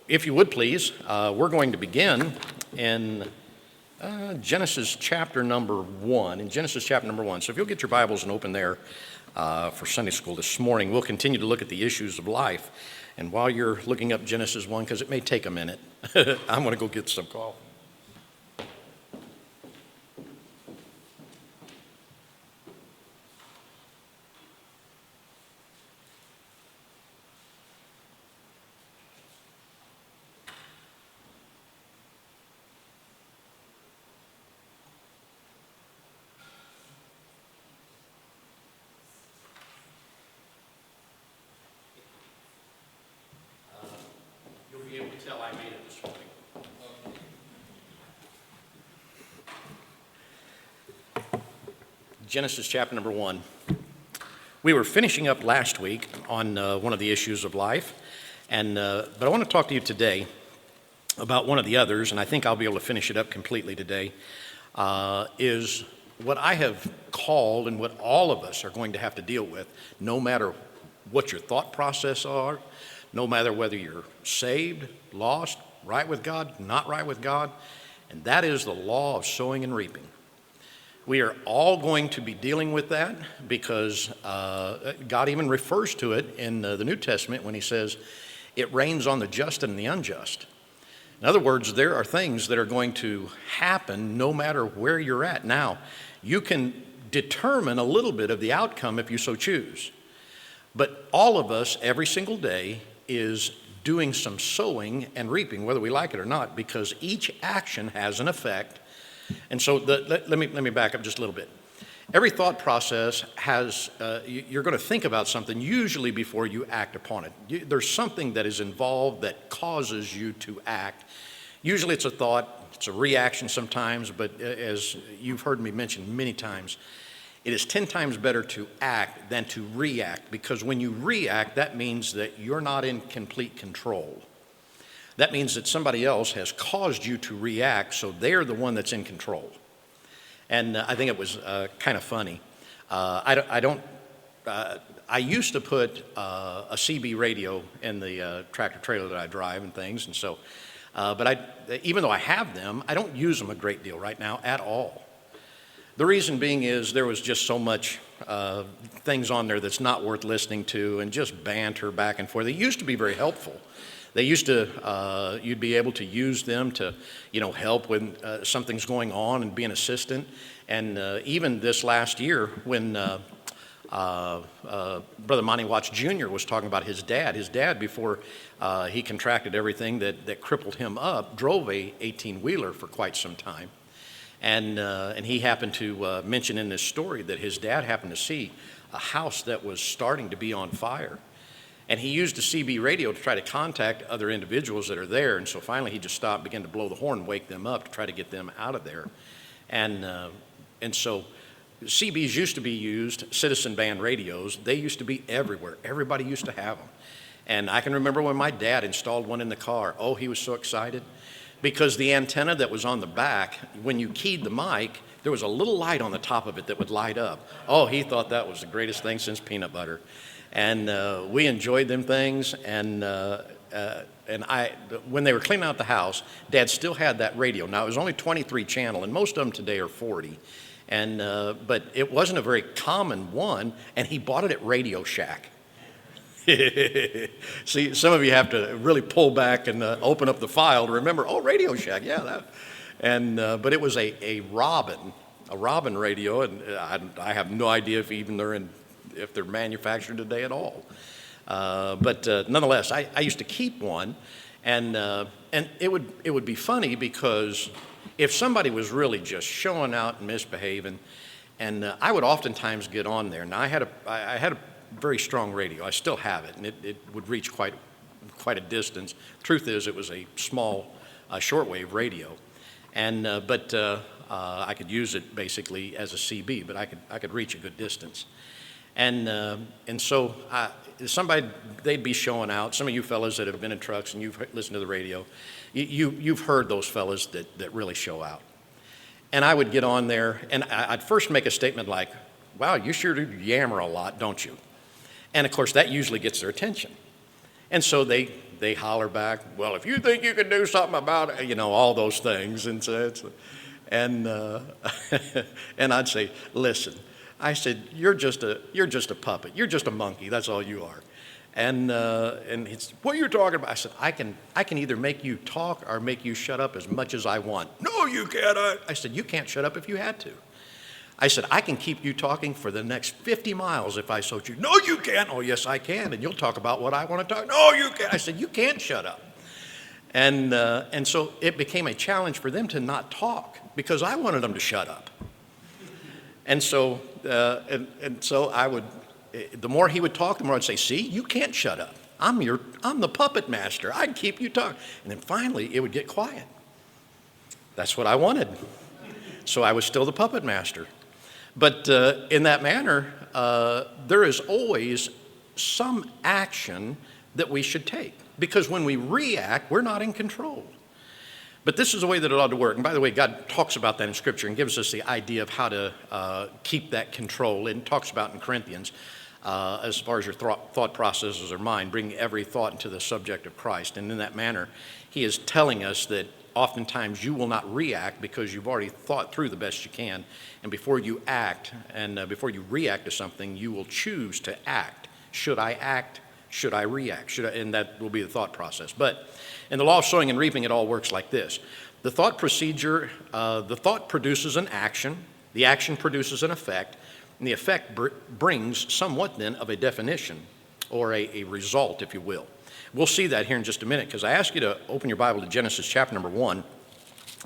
If you would please, we're going to begin in Genesis chapter number 1. In Genesis chapter number 1. So if you'll get your Bibles and open there for Sunday school this morning, we'll continue to look at the issues of life. And while you're looking up Genesis 1, because it may take a minute, I'm going to go get some coffee. Tell I made it this morning. Genesis chapter number 1. We were finishing up last week on one of the issues of life, but I want to talk to you today about one of the others, and I think I'll be able to finish it up completely today, is what I have called and what all of us are going to have to deal with, no matter what your thought process are, no matter whether you're saved, lost, right with God, not right with God, and that is the law of sowing and reaping. We are all going to be dealing with that because God even refers to it in the New Testament when he says, it rains on the just and the unjust. In other words, there are things that are going to happen no matter where you're at. Now, you can determine a little bit of the outcome if you so choose. But all of us, every single day, is doing some sowing and reaping, whether we like it or not, because each action has an effect. And so let me back up just a little bit. Every thought process has, you're going to think about something usually before you act upon it. There's something that is involved that causes you to act. Usually it's a thought, it's a reaction sometimes, but as you've heard me mention many times, it is 10 times better to act than to react, because when you react, that means that you're not in complete control. That means that somebody else has caused you to react, so they're the one that's in control. And I think it was kind of funny. I used to put a CB radio in the tractor trailer that I drive and things, and so, even though I have them, I don't use them a great deal right now at all. The reason being is there was just so much things on there that's not worth listening to, and just banter back and forth. They used to be very helpful. They used to, you'd be able to use them to, help when something's going on and be an assistant. And even this last year when Brother Monty Watts Jr. was talking about his dad before he contracted everything that crippled him up, drove a 18-wheeler for quite some time. And he happened to mention in this story that his dad happened to see a house that was starting to be on fire. And he used a CB radio to try to contact other individuals that are there. And so finally he just stopped, began to blow the horn, wake them up to try to get them out of there. And so CBs used to be used, citizen band radios. They used to be everywhere. Everybody used to have them. And I can remember when my dad installed one in the car. Oh, he was so excited. Because the antenna that was on the back, when you keyed the mic, there was a little light on the top of it that would light up. Oh, he thought that was the greatest thing since peanut butter. And we enjoyed them things. And when they were cleaning out the house, Dad still had that radio. Now, it was only 23 channel, and most of them today are 40. But it wasn't a very common one, and he bought it at Radio Shack. See, some of you have to really pull back and open up the file to remember, Radio Shack, yeah, that. But it was a Robin radio, and I have no idea if they're manufactured today at all. But nonetheless, I used to keep one, and it would be funny because if somebody was really just showing out and misbehaving, and I would oftentimes get on there. Now I had a very strong radio. I still have it, and it would reach quite a distance. Truth is, it was a small shortwave radio, but I could use it basically as a CB, but I could reach a good distance. And so they'd be showing out. Some of you fellas that have been in trucks and you've listened to the radio, you've heard those fellas that really show out. And I would get on there, and I'd first make a statement like, wow, you sure do yammer a lot, don't you? And of course, that usually gets their attention. And so they they holler back, well, if you think you can do something about it, all those things. And so and and I'd say, listen, I said, you're just a puppet. You're just a monkey. That's all you are. And it's, what you're talking about? I said, I can either make you talk or make you shut up as much as I want. No, you can't. I said, you can't shut up if you had to. I said, I can keep you talking for the next 50 miles if I so choose. No, you can't. Oh, yes, I can. And you'll talk about what I want to talk. No, you can't. I said, you can't shut up. And so it became a challenge for them to not talk because I wanted them to shut up. And so so I would, the more he would talk, the more I'd say, see, you can't shut up. I'm the puppet master. I can keep you talking. And then finally it would get quiet. That's what I wanted. So I was still the puppet master. But in that manner, there is always some action that we should take. Because when we react, we're not in control. But this is the way that it ought to work. And by the way, God talks about that in Scripture and gives us the idea of how to keep that control. And talks about in Corinthians, as far as your thought processes are mind, bring every thought into the subject of Christ. And in that manner, he is telling us that oftentimes you will not react because you've already thought through the best you can. And before you act and before you react to something, you will choose to act. Should I act? Should I react? And that will be the thought process. But in the law of sowing and reaping, it all works like this. The thought procedure, the thought produces an action. The action produces an effect. And the effect brings somewhat then of a definition or a result, if you will. We'll see that here in just a minute because I ask you to open your Bible to Genesis chapter number 1.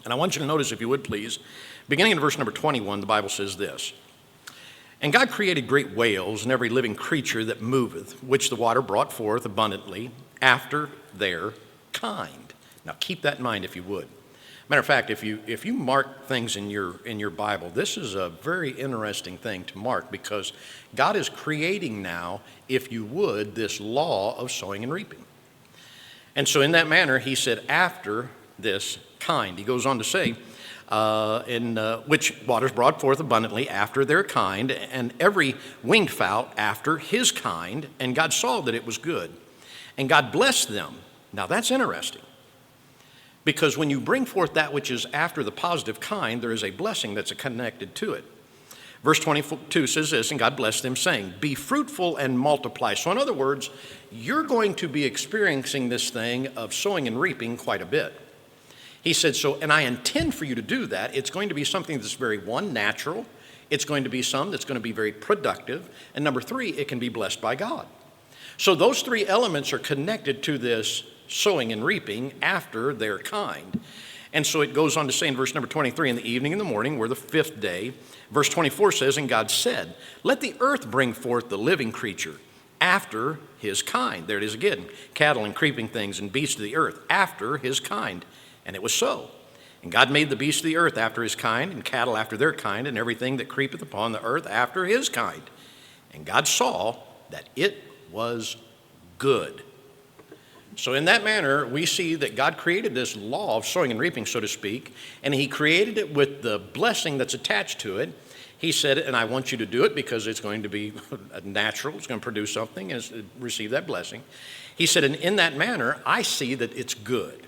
And I want you to notice, if you would please, beginning in verse number 21, the Bible says this. And God created great whales and every living creature that moveth, which the water brought forth abundantly after their kind. Now keep that in mind if you would. Matter of fact, if you mark things in your Bible, this is a very interesting thing to mark because God is creating now, if you would, this law of sowing and reaping. And so in that manner, he said, after this kind. He goes on to say, which waters brought forth abundantly after their kind, and every winged fowl after his kind, and God saw that it was good. And God blessed them. Now that's interesting. Because when you bring forth that which is after the positive kind, there is a blessing that's connected to it. Verse 22 says this, and God blessed them, saying, be fruitful and multiply. So in other words, you're going to be experiencing this thing of sowing and reaping quite a bit. He said, and I intend for you to do that. It's going to be something that's very, one, natural. It's going to be some that's going to be very productive. And number 3, it can be blessed by God. So those 3 elements are connected to this sowing and reaping after their kind. And so it goes on to say in verse number 23, in the evening and the morning were the 5th day. Verse 24 says, and God said, let the earth bring forth the living creature after his kind. There it is again, cattle and creeping things and beasts of the earth after his kind. And it was so. And God made the beasts of the earth after his kind, and cattle after their kind, and everything that creepeth upon the earth after his kind. And God saw that it was good. So in that manner, we see that God created this law of sowing and reaping, so to speak, and he created it with the blessing that's attached to it. He said, and I want you to do it because it's going to be natural, it's going to produce something, and receive that blessing. He said, and in that manner, I see that it's good.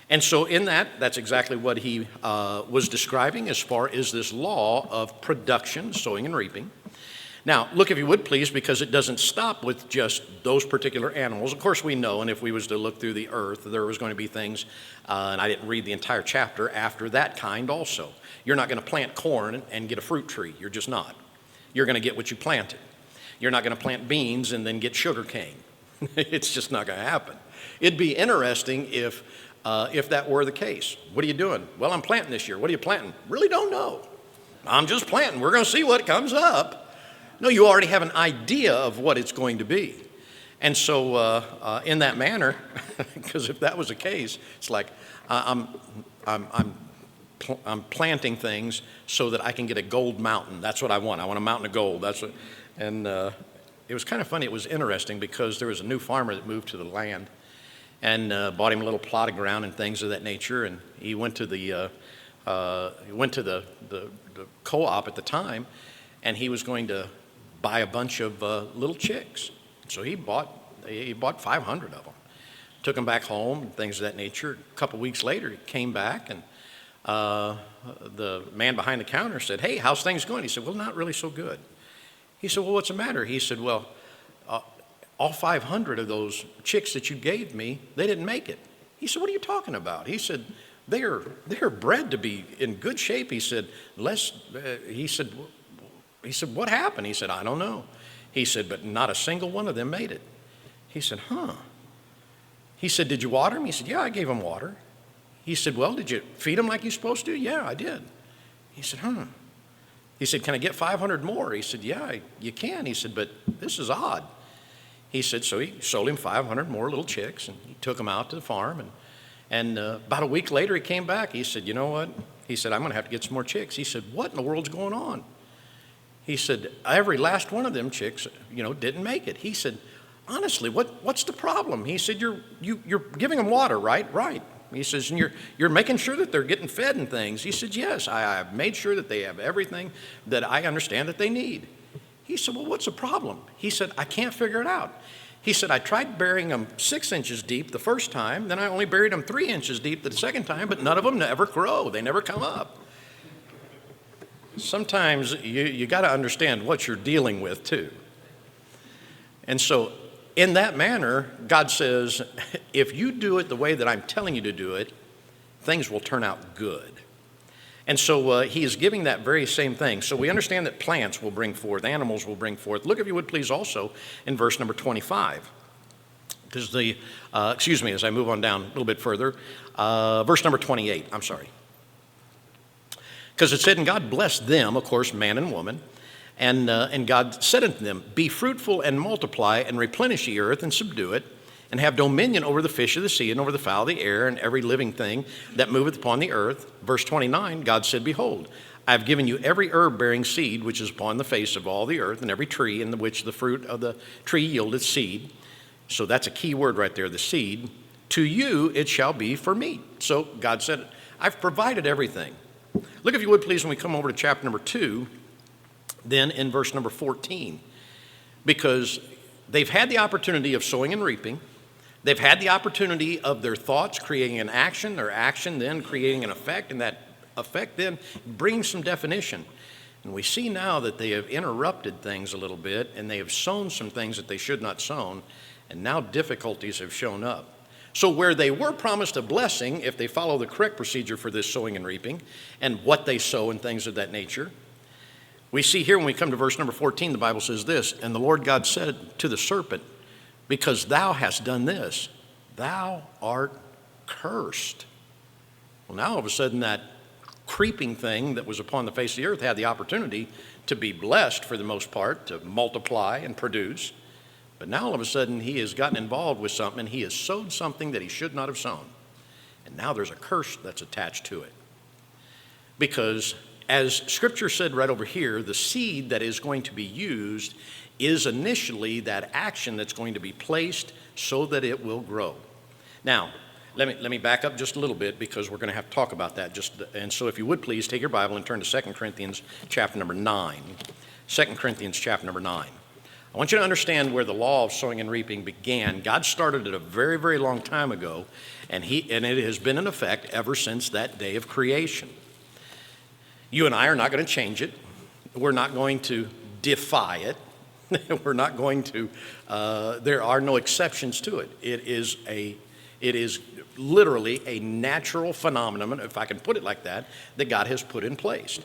And so in that's exactly what he was describing as far as this law of production, sowing and reaping. Now, look if you would please, because it doesn't stop with just those particular animals. Of course we know, and if we was to look through the earth, there was going to be things, and I didn't read the entire chapter, after that kind also. You're not going to plant corn and get a fruit tree. You're just not. You're going to get what you planted. You're not going to plant beans and then get sugar cane. It's just not going to happen. It'd be interesting if that were the case. What are you doing? Well, I'm planting this year. What are you planting? Really don't know. I'm just planting. We're going to see what comes up. No, you already have an idea of what it's going to be. And so in that manner, because if that was the case, it's like I'm planting things so that I can get a gold mountain. That's what I want. I want a mountain of gold. And it was kind of funny. It was interesting because there was a new farmer that moved to the land and bought him a little plot of ground and things of that nature. And he went to the co-op at the time, and he was going to buy a bunch of little chicks. So he bought 500 of them. took him back home, and things of that nature. A couple weeks later, he came back, and the man behind the counter said, "Hey, how's things going?" He said, "Well, not really so good." He said, "Well, what's the matter?" He said, "Well, all 500 of those chicks that you gave me, they didn't make it." He said, "What are you talking about?" He said, they're bred to be in good shape." He said, he said, "What happened?" He said, "I don't know." He said, "But not a single one of them made it." He said, "Huh." He said, "Did you water them?" He said, "Yeah, I gave them water." He said, "Well, did you feed them like you're supposed to?" "Yeah, I did." He said, "Huh." He said, "Can I get 500 more?" He said, "Yeah, you can." He said, "But this is odd." He said, so he sold him 500 more little chicks, and he took them out to the farm. And about a week later, he came back. He said, "You know what?" He said, "I'm going to have to get some more chicks." He said, "What in the world's going on?" He said, "Every last one of them chicks, didn't make it." He said, "Honestly, what's the problem?" He said, You're giving them water, right?" "Right." He says, "And you're making sure that they're getting fed and things." He said, "Yes, I've made sure that they have everything that I understand that they need." He said, "Well, what's the problem?" He said, "I can't figure it out." He said, "I tried burying them 6 inches deep the first time, then I only buried them 3 inches deep the second time, but none of them ever grow. They never come up." Sometimes you got to understand what you're dealing with too. And so in that manner, God says, if you do it the way that I'm telling you to do it, things will turn out good. And so he is giving that very same thing. So we understand that plants will bring forth, animals will bring forth. Look, if you would please, also in verse number 25. Because as I move on down a little bit further, verse number 28, I'm sorry. Because it said, "And God blessed them," of course, man and woman, and God said unto them, "Be fruitful and multiply, and replenish the earth, and subdue it, and have dominion over the fish of the sea, and over the fowl of the air, and every living thing that moveth upon the earth." Verse 29, God said, "Behold, I have given you every herb bearing seed which is upon the face of all the earth, and every tree in which the fruit of the tree yieldeth seed." So that's a key word right there, the seed. "To you it shall be for meat." So God said, I've provided everything. Look, if you would please, when we come over to chapter number 2, then in verse number 14, because they've had the opportunity of sowing and reaping. They've had the opportunity of their thoughts creating an action, their action then creating an effect, and that effect then brings some definition. And we see now that they have interrupted things a little bit, and they have sown some things that they should not sown, and now difficulties have shown up. So where they were promised a blessing, if they follow the correct procedure for this sowing and reaping, and what they sow and things of that nature, we see here when we come to verse number 14, the Bible says this, "And the Lord God said to the serpent, Because thou hast done this, thou art cursed." Well, now all of a sudden that creeping thing that was upon the face of the earth had the opportunity to be blessed for the most part, to multiply and produce. But now all of a sudden he has gotten involved with something, and he has sowed something that he should not have sown. And now there's a curse that's attached to it. Because as Scripture said right over here, the seed that is going to be used is initially that action that's going to be placed so that it will grow. Now, let me back up just a little bit, because we're going to have to talk about that. And so if you would please take your Bible and turn to 2 Corinthians chapter number 9. 2 Corinthians chapter number 9. I want you to understand where the law of sowing and reaping began. God started it a very, very long time ago, and it has been in effect ever since that day of creation. You and I are not going to change it. We're not going to defy it. We're not going to, there are no exceptions to it. It is literally a natural phenomenon, if I can put it like that God has put in place.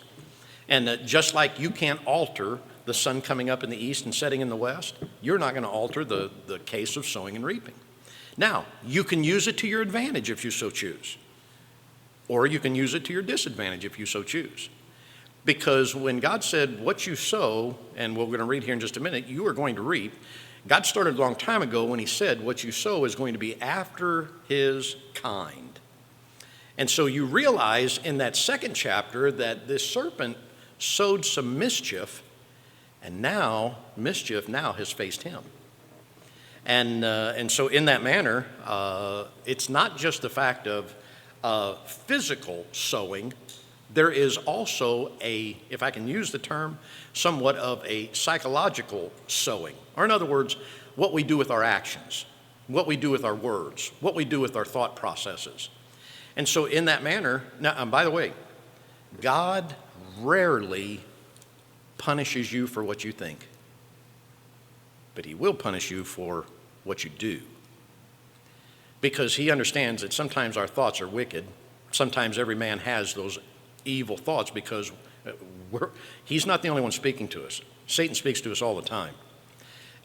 And just like you can't alter the sun coming up in the east and setting in the west, you're not going to alter the case of sowing and reaping. Now, you can use it to your advantage if you so choose, or you can use it to your disadvantage if you so choose. Because when God said, what you sow, and we're going to read here in just a minute, you are going to reap. God started a long time ago when he said, what you sow is going to be after his kind. And so you realize in that second chapter that this serpent sowed some mischief, and now mischief now has faced him. And so in that manner, it's not just the fact of physical sowing. There is also if I can use the term, somewhat of a psychological sowing. Or in other words, what we do with our actions. what we do with our words, what we do with our thought processes. And so in that manner, now, and by the way, God rarely punishes you for what you think, but he will punish you for what you do. Because he understands that sometimes our thoughts are wicked. Sometimes every man has those evil thoughts because he's not the only one speaking to us. Satan speaks to us all the time.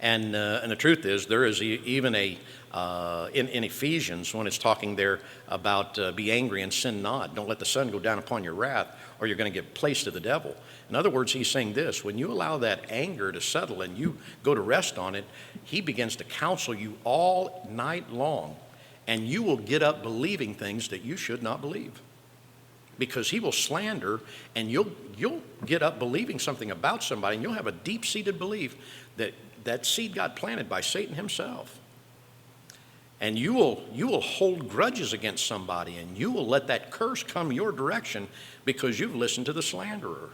And the truth is, there is even in Ephesians, when it's talking there about be angry and sin not. Don't let the sun go down upon your wrath, or you're going to give place to the devil. In other words, he's saying this: when you allow that anger to settle and you go to rest on it, he begins to counsel you all night long, and you will get up believing things that you should not believe. Because he will slander, and you'll get up believing something about somebody, and you'll have a deep-seated belief that seed got planted by Satan himself. And you will hold grudges against somebody, and you will let that curse come your direction because you've listened to the slanderer.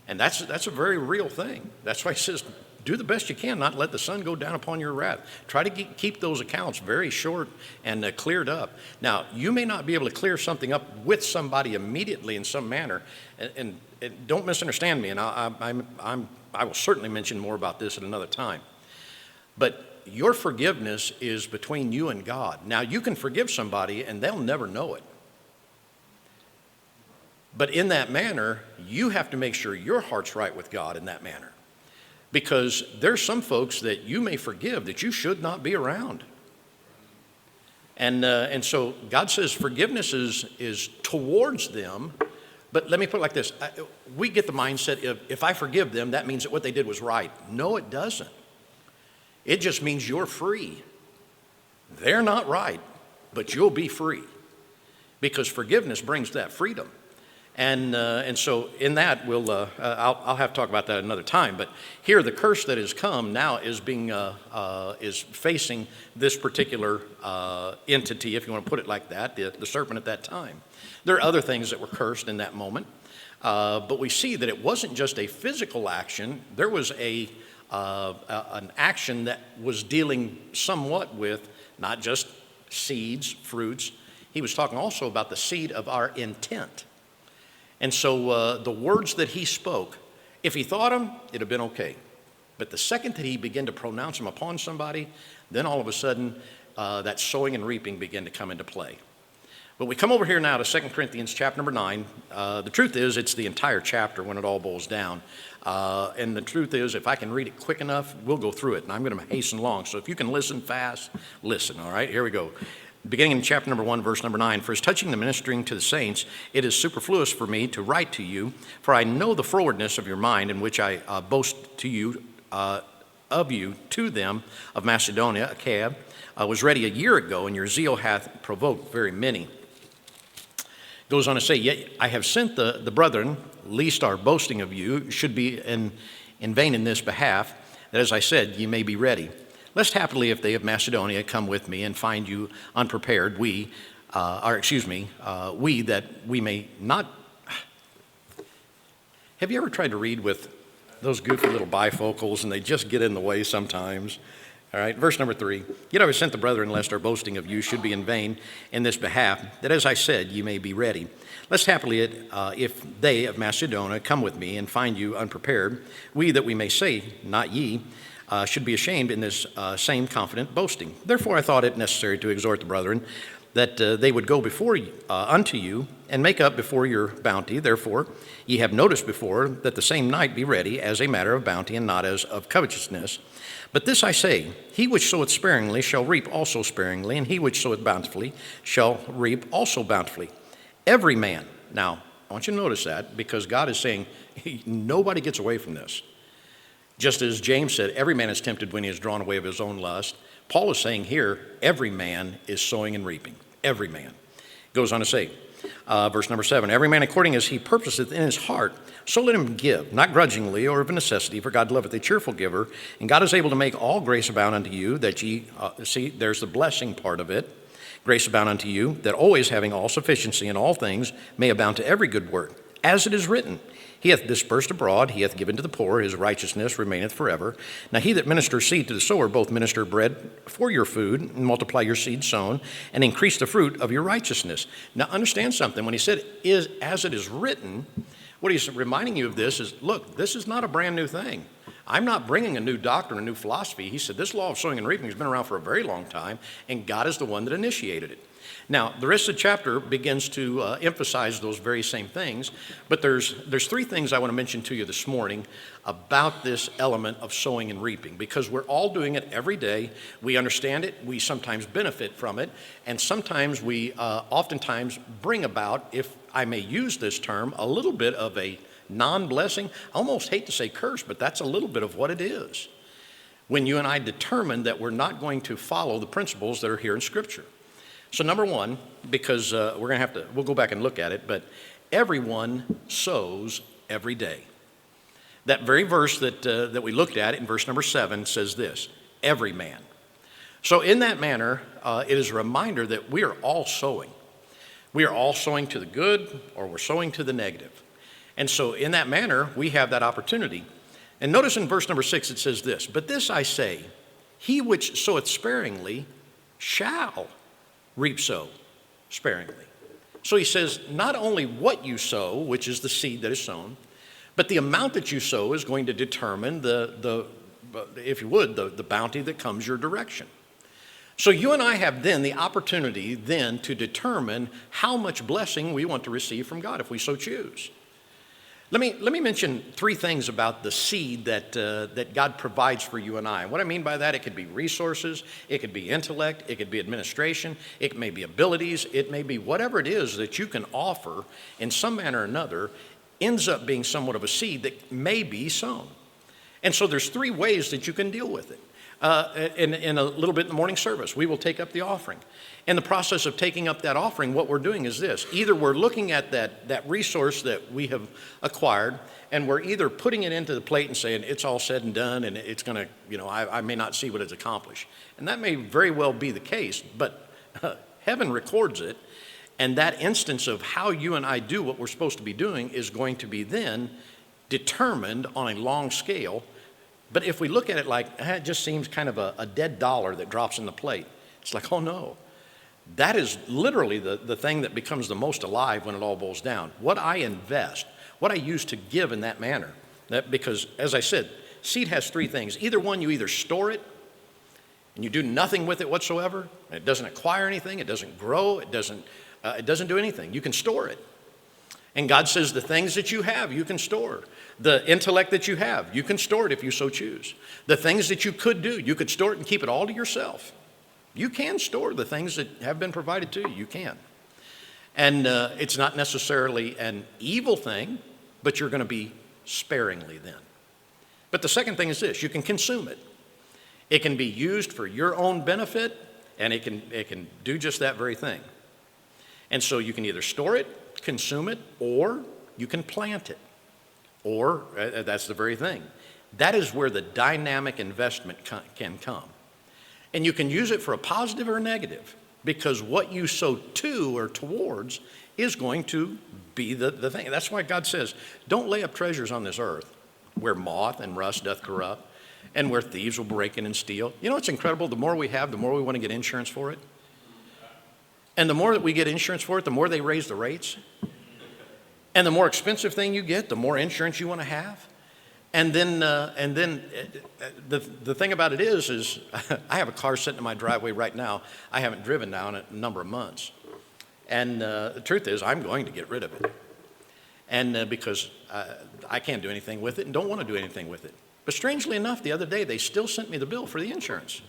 And that's a very real thing. That's why he says, do the best you can, not let the sun go down upon your wrath. Try to keep those accounts very short and cleared up. Now, you may not be able to clear something up with somebody immediately in some manner, and don't misunderstand me, and I will certainly mention more about this at another time. But your forgiveness is between you and God. Now, you can forgive somebody, and they'll never know it. But in that manner, you have to make sure your heart's right with God in that manner. Because there's some folks that you may forgive that you should not be around. And so God says forgiveness is towards them. But let me put it like this. We get the mindset if I forgive them, that means that what they did was right. No, it doesn't. It just means you're free. They're not right, but you'll be free. Because forgiveness brings that freedom. And so in that, I'll have to talk about that another time. But here, the curse that has come now is facing this particular entity, if you want to put it like that, the serpent at that time. There are other things that were cursed in that moment, but we see that it wasn't just a physical action. There was an action that was dealing somewhat with not just seeds, fruits. He was talking also about the seed of our intent. And so the words that he spoke, if he thought them, it'd have been okay. But the second that he began to pronounce them upon somebody, then all of a sudden that sowing and reaping began to come into play. But we come over here now to 2 Corinthians chapter number 9. The truth is, it's the entire chapter when it all boils down. And the truth is, if I can read it quick enough, we'll go through it. And I'm going to hasten along. So if you can listen fast, listen. All right, here we go. Beginning in chapter number 1, verse number 9, for as touching the ministering to the saints, it is superfluous for me to write to you, for I know the frowardness of your mind, in which I boast to you, of you, to them of Macedonia. Achaia was ready a year ago, and your zeal hath provoked very many. Goes on to say, yet I have sent the brethren, lest our boasting of you should be in vain in this behalf, that as I said, ye may be ready. Lest happily, if they of Macedonia come with me and find you unprepared, we that we may not. Have you ever tried to read with those goofy little bifocals and they just get in the way sometimes? All right, verse number 3. Yet I have sent the brethren, lest our boasting of you should be in vain in this behalf, that as I said, ye may be ready. Lest happily, if they of Macedonia come with me and find you unprepared, we that we may say, not ye, should be ashamed in this same confident boasting. Therefore I thought it necessary to exhort the brethren that they would go before unto you and make up before your bounty. Therefore ye have noticed before that the same night be ready as a matter of bounty and not as of covetousness. But this I say, he which soweth sparingly shall reap also sparingly, and he which soweth bountifully shall reap also bountifully. Every man. Now, I want you to notice that, because God is saying nobody gets away from this. Just as James said, every man is tempted when he is drawn away of his own lust. Paul is saying here, every man is sowing and reaping. Every man. Goes on to say, verse number 7, every man according as he purposeth in his heart, so let him give, not grudgingly or of a necessity, for God loveth a cheerful giver, and God is able to make all grace abound unto you, that ye, see, there's the blessing part of it, grace abound unto you, that always having all sufficiency in all things may abound to every good work. as it is written, he hath dispersed abroad, he hath given to the poor, his righteousness remaineth forever. Now he that ministers seed to the sower, both minister bread for your food, and multiply your seed sown, and increase the fruit of your righteousness. Now understand something, when he said, is as it is written, what he's reminding you of this is, look, this is not a brand new thing. I'm not bringing a new doctrine, a new philosophy. He said this law of sowing and reaping has been around for a very long time, and God is the one that initiated it. Now, the rest of the chapter begins to emphasize those very same things, but there's three things I want to mention to you this morning about this element of sowing and reaping, because we're all doing it every day. We understand it, we sometimes benefit from it, and sometimes we oftentimes bring about, if I may use this term, a little bit of a non-blessing. I almost hate to say curse, but that's a little bit of what it is. When you and I determine that we're not going to follow the principles that are here in Scripture. So number one, because we'll go back and look at it, but everyone sows every day. That very verse that we looked at in verse number 7 says this, every man. So in that manner, it is a reminder that we are all sowing. We are all sowing to the good, or we're sowing to the negative. And so in that manner, we have that opportunity. And notice in verse number 6, it says this, but this I say, he which soweth sparingly shall reap so sparingly. So he says, not only what you sow, which is the seed that is sown, but the amount that you sow is going to determine if you would, the bounty that comes your direction. So you and I have then the opportunity then to determine how much blessing we want to receive from God if we so choose. Let me mention three things about the seed that God provides for you and I. What I mean by that, it could be resources, it could be intellect, it could be administration, it may be abilities, it may be whatever it is that you can offer in some manner or another ends up being somewhat of a seed that may be sown. And so there's three ways that you can deal with it. In a little bit in the morning service, we will take up the offering. In the process of taking up that offering, what we're doing is this. Either we're looking at that resource that we have acquired, and we're either putting it into the plate and saying it's all said and done, and it's going to, I may not see what it's accomplished. And that may very well be the case, but heaven records it, and that instance of how you and I do what we're supposed to be doing is going to be then determined on a long scale. But if we look at it like, it just seems kind of a dead dollar that drops in the plate, it's like, oh no. That is literally the thing that becomes the most alive when it all boils down. What I invest, what I use to give in that manner. Because, as I said, seed has three things. Either one, you either store it, and you do nothing with it whatsoever, and it doesn't acquire anything, it doesn't grow, it doesn't do anything. You can store it. And God says the things that you have, you can store. The intellect that you have, you can store it if you so choose. The things that you could do, you could store it and keep it all to yourself. You can store the things that have been provided to you. You can. And it's not necessarily an evil thing, but you're going to be sparingly then. But the second thing is this. You can consume it. It can be used for your own benefit, and it can do just that very thing. And so you can either store it, consume it, or you can plant it. Or that's the very thing. That is where the dynamic investment can come. And you can use it for a positive or a negative, because what you sow to or towards is going to be the thing. That's why God says, don't lay up treasures on this earth where moth and rust doth corrupt and where thieves will break in and steal. You know what's incredible? The more we have, the more we want to get insurance for it. And the more that we get insurance for it, the more they raise the rates. And the more expensive thing you get, the more insurance you want to have. And then the thing about it is I have a car sitting in my driveway right now. I haven't driven now in a number of months. And the truth is, I'm going to get rid of it. And because I can't do anything with it and don't want to do anything with it. But strangely enough, the other day, they still sent me the bill for the insurance.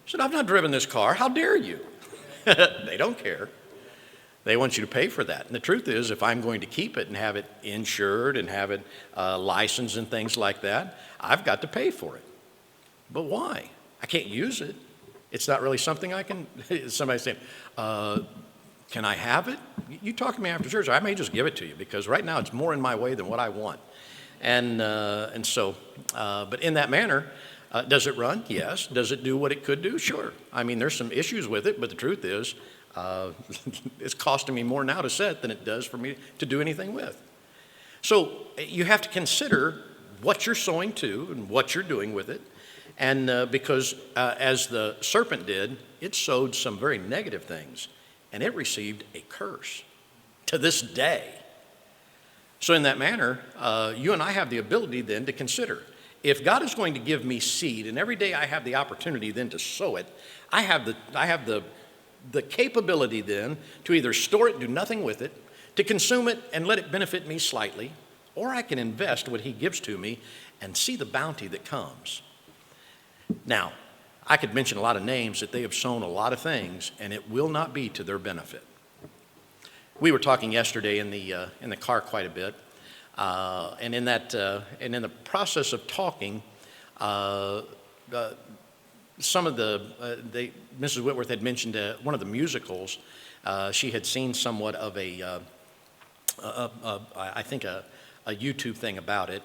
I said, I've not driven this car. How dare you? They don't care. They want you to pay for that. And the truth is, if I'm going to keep it and have it insured and have it licensed and things like that, I've got to pay for it. But why? I can't use it. It's not really something I can. Somebody saying, can I have it? You talk to me after church. I may just give it to you because right now it's more in my way than what I want. And so, but in that manner, does it run? Yes. Does it do what it could do? Sure. I mean, there's some issues with it, but the truth is, it's costing me more now to set than it does for me to do anything with. So you have to consider what you're sowing to and what you're doing with it. And because as the serpent did, it sowed some very negative things, and it received a curse to this day. So in that manner, you and I have the ability then to consider, if God is going to give me seed, and every day I have the opportunity then to sow it, I have the capability then to either store it, do nothing with it, to consume it and let it benefit me slightly, or I can invest what he gives to me and see the bounty that comes. Now, I could mention a lot of names that they have sown a lot of things, and it will not be to their benefit. We were talking yesterday in the car quite a bit, and in the process of talking, some of Mrs. Whitworth had mentioned one of the musicals. She had seen somewhat of I think a YouTube thing about it.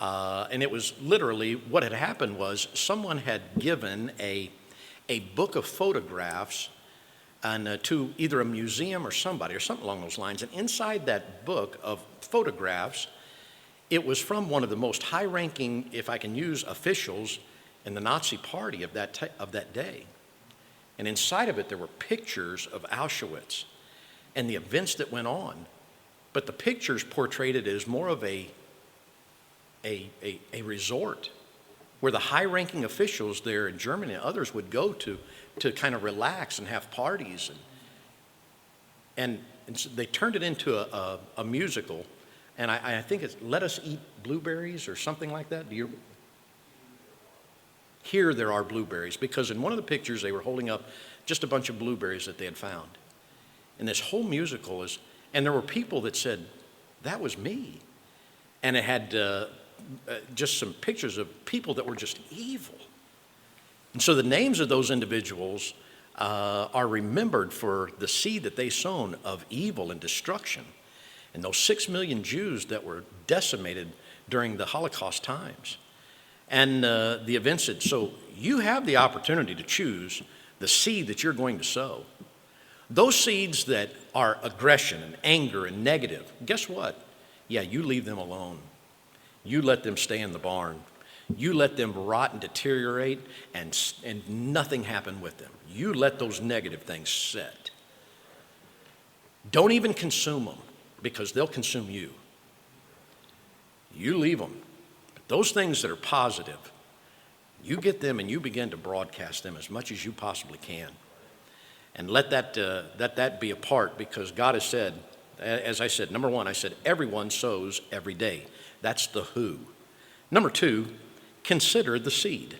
And it was literally, what had happened was someone had given a book of photographs to either a museum or somebody or something along those lines. And inside that book of photographs, it was from one of the most high-ranking, if I can use, officials in the Nazi party of that day. And inside of it, there were pictures of Auschwitz and the events that went on. But the pictures portrayed it as more of a resort where the high-ranking officials there in Germany and others would go to kind of relax and have parties. And so they turned it into a musical, and I think it's Let Us Eat Blueberries or something like that. Here there are blueberries, because in one of the pictures they were holding up just a bunch of blueberries that they had found. And this whole musical and there were people that said, that was me. And it had just some pictures of people that were just evil. And so the names of those individuals are remembered for the seed that they sown of evil and destruction. And those 6 million Jews that were decimated during the Holocaust times. And the events so you have the opportunity to choose the seed that you're going to sow. Those seeds that are aggression and anger and negative, guess what? Yeah, you leave them alone. You let them stay in the barn. You let them rot and deteriorate, and nothing happen with them. You let those negative things sit. Don't even consume them, because they'll consume you. You leave them. But those things that are positive, you get them and you begin to broadcast them as much as you possibly can. And let that be a part, because God has said, as I said, number one, I said, everyone sows every day. That's the who. Number two, consider the seed.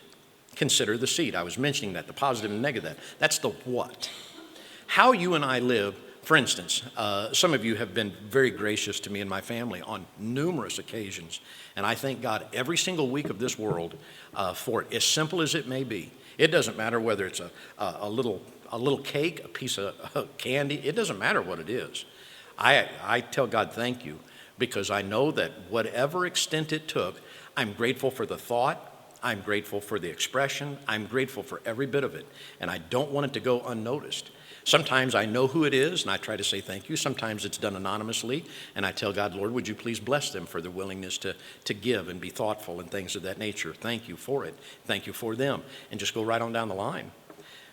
Consider the seed. I was mentioning that, the positive and negative. That's the what. How you and I live, for instance, some of you have been very gracious to me and my family on numerous occasions. And I thank God every single week of this world for it, as simple as it may be. It doesn't matter whether it's a little cake, a piece of candy. It doesn't matter what it is. I tell God thank you, because I know that whatever extent it took, I'm grateful for the thought, I'm grateful for the expression, I'm grateful for every bit of it, and I don't want it to go unnoticed. Sometimes I know who it is, and I try to say thank you. Sometimes it's done anonymously, and I tell God, Lord, would you please bless them for their willingness to give and be thoughtful and things of that nature. Thank you for it. Thank you for them. And just go right on down the line.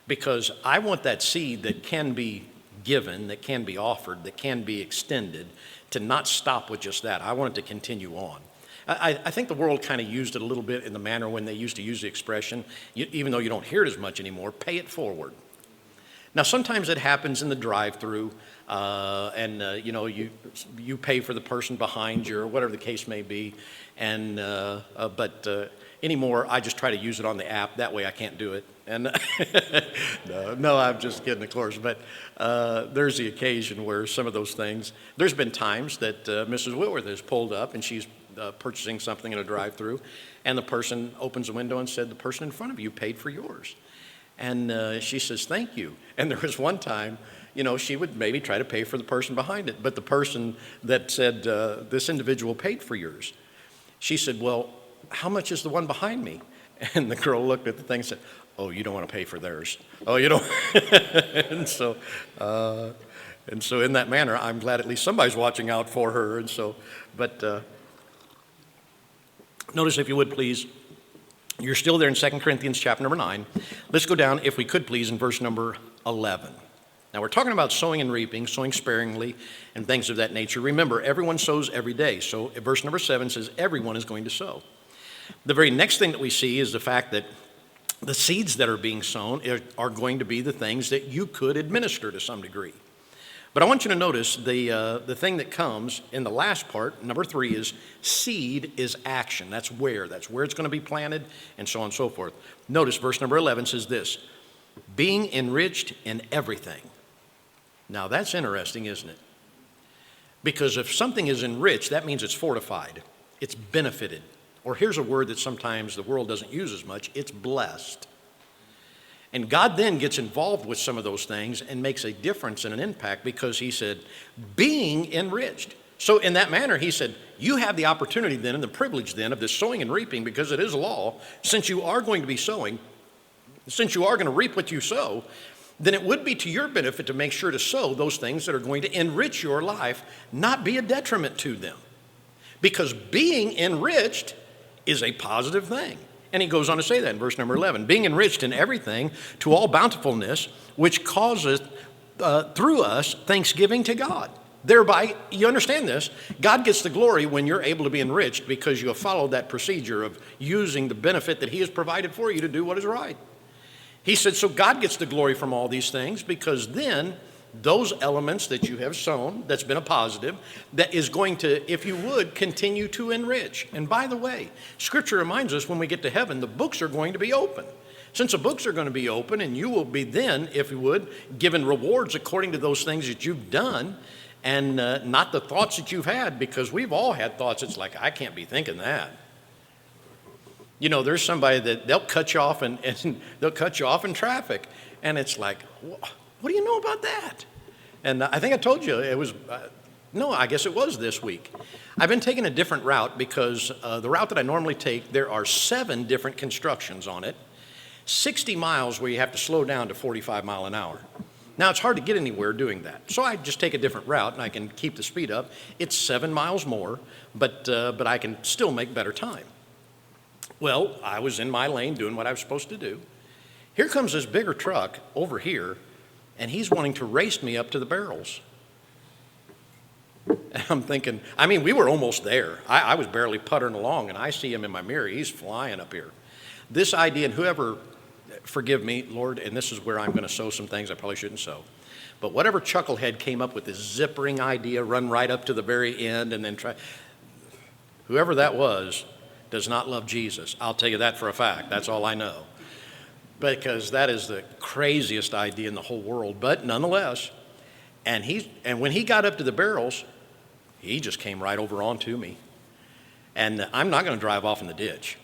Because I want that seed that can be given, that can be offered, that can be extended, to not stop with just that. I want it to continue on. I think the world kind of used it a little bit in the manner when they used to use the expression, even though you don't hear it as much anymore, pay it forward. Now, sometimes it happens in the drive-through, and you pay for the person behind you or whatever the case may be, and but anymore, I just try to use it on the app. That way I can't do it. And no, I'm just kidding, of course. But there's the occasion where some of those things, there's been times that Mrs. Whitworth has pulled up and she's purchasing something in a drive-through, and the person opens the window and said, the person in front of you paid for yours. And she says, thank you. And there was one time, she would maybe try to pay for the person behind it, but the person that said, this individual paid for yours. She said, well, how much is the one behind me? And the girl looked at the thing and said, oh, you don't want to pay for theirs. Oh, you don't. And so, And so in that manner, I'm glad at least somebody's watching out for her. And so, but notice, if you would, please, you're still there in 2 Corinthians chapter number 9. Let's go down, if we could, please, in verse number 11. Now, we're talking about sowing and reaping, sowing sparingly, and things of that nature. Remember, everyone sows every day. So verse number 7 says everyone is going to sow. The very next thing that we see is the fact that the seeds that are being sown are going to be the things that you could administer to some degree. But I want you to notice the thing that comes in the last part, number 3, is seed is action. That's where it's going to be planted, and so on and so forth. Notice verse number 11 says this, being enriched in everything. Now that's interesting, isn't it? Because if something is enriched, that means it's fortified, it's benefited. Or here's a word that sometimes the world doesn't use as much, it's blessed. And God then gets involved with some of those things and makes a difference and an impact, because he said, being enriched. So in that manner, he said, you have the opportunity then and the privilege then of this sowing and reaping, because it is a law. Since you are going to be sowing, since you are going to reap what you sow, then it would be to your benefit to make sure to sow those things that are going to enrich your life, not be a detriment to them. Because being enriched is a positive thing. And he goes on to say that in verse number 11, being enriched in everything to all bountifulness, which causeth through us thanksgiving to God. Thereby, you understand this, God gets the glory when you're able to be enriched because you have followed that procedure of using the benefit that he has provided for you to do what is right. He said, so God gets the glory from all these things, because then those elements that you have sown, that's been a positive, that is going to, if you would, continue to enrich. And by the way, Scripture reminds us when we get to heaven, the books are going to be open. Since the books are going to be open, and you will be then, if you would, given rewards according to those things that you've done, and not the thoughts that you've had, because we've all had thoughts. It's like, I can't be thinking that. You know, there's somebody that they'll cut you off and they'll cut you off in traffic, and it's like, what do you know about that? And I think I told you it was, no, I guess it was this week. I've been taking a different route because the route that I normally take, there are 7 different constructions on it, 60 miles where you have to slow down to 45 mile an hour. Now, it's hard to get anywhere doing that. So I just take a different route and I can keep the speed up. It's 7 miles more, but I can still make better time. Well, I was in my lane doing what I was supposed to do. Here comes this bigger truck over here, and he's wanting to race me up to the barrels. And I'm thinking, I mean, we were almost there. I was barely puttering along, and I see him in my mirror. He's flying up here. This idea, and whoever, forgive me, Lord, and this is where I'm going to sow some things I probably shouldn't sow. But whatever chucklehead came up with this zippering idea, run right up to the very end, and then try, whoever that was does not love Jesus. I'll tell you that for a fact. That's all I know. Because that is the craziest idea in the whole world. But nonetheless, and when he got up to the barrels, he just came right over onto me. And I'm not going to drive off in the ditch.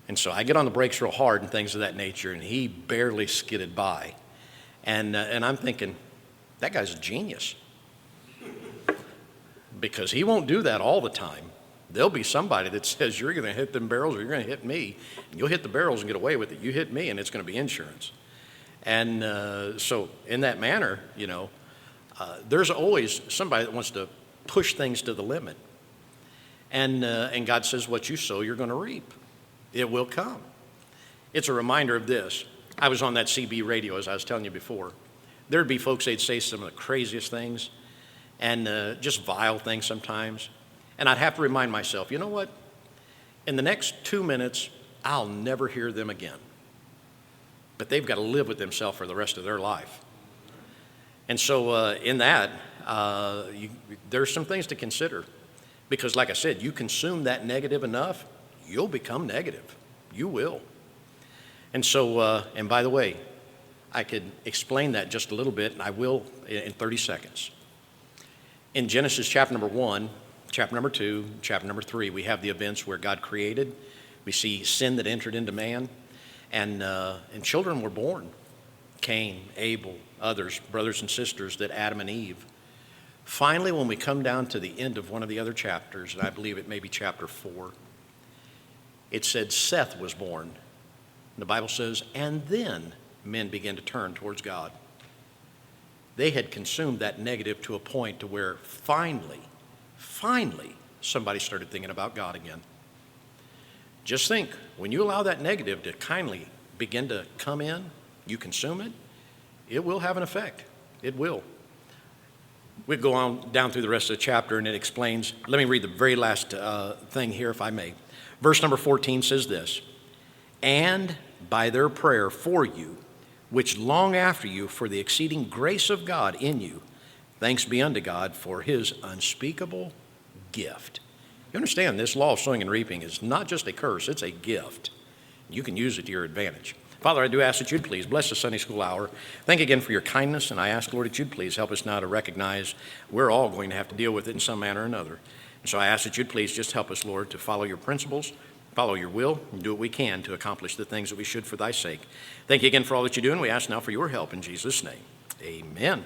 And so I get on the brakes real hard and things of that nature, and he barely skidded by. And I'm thinking, that guy's a genius. Because he won't do that all the time. There'll be somebody that says, you're going to hit them barrels or you're going to hit me. And you'll hit the barrels and get away with it. You hit me and it's going to be insurance. And so in that manner, you know, there's always somebody that wants to push things to the limit. And God says, what you sow, you're going to reap. It will come. It's a reminder of this. I was on that CB radio, as I was telling you before. There'd be folks, they'd say some of the craziest things and just vile things sometimes. And I'd have to remind myself, you know what? In the next 2 minutes, I'll never hear them again. But they've got to live with themselves for the rest of their life. And so in that, there's some things to consider. Because like I said, you consume that negative enough, you'll become negative. You will. And so, and by the way, I could explain that just a little bit, and I will in 30 seconds. In Genesis chapter number 1, chapter number 2, chapter number 3, we have the events where God created. We see sin that entered into man, and children were born. Cain, Abel, others, brothers and sisters, that Adam and Eve. Finally, when we come down to the end of one of the other chapters, and I believe it may be chapter 4, it said Seth was born. The Bible says, and then men began to turn towards God. they had consumed that negative to a point to where finally, somebody started thinking about God again. Just think, when you allow that negative to kindly begin to come in, you consume it, it will have an effect. It will. We go on down through the rest of the chapter, and it explains. Let me read the very last thing here, if I may. Verse number 14 says this, "And by their prayer for you, which long after you for the exceeding grace of God in you, thanks be unto God for his unspeakable gift." You understand, this law of sowing and reaping is not just a curse, it's a gift. You can use it to your advantage. Father, I do ask that you'd please bless the Sunday school hour. Thank you again for your kindness, and I ask, Lord, that you'd please help us now to recognize we're all going to have to deal with it in some manner or another. And so I ask that you'd please just help us, Lord, to follow your principles, follow your will, and do what we can to accomplish the things that we should for thy sake. Thank you again for all that you do, and we ask now for your help in Jesus' name. Amen.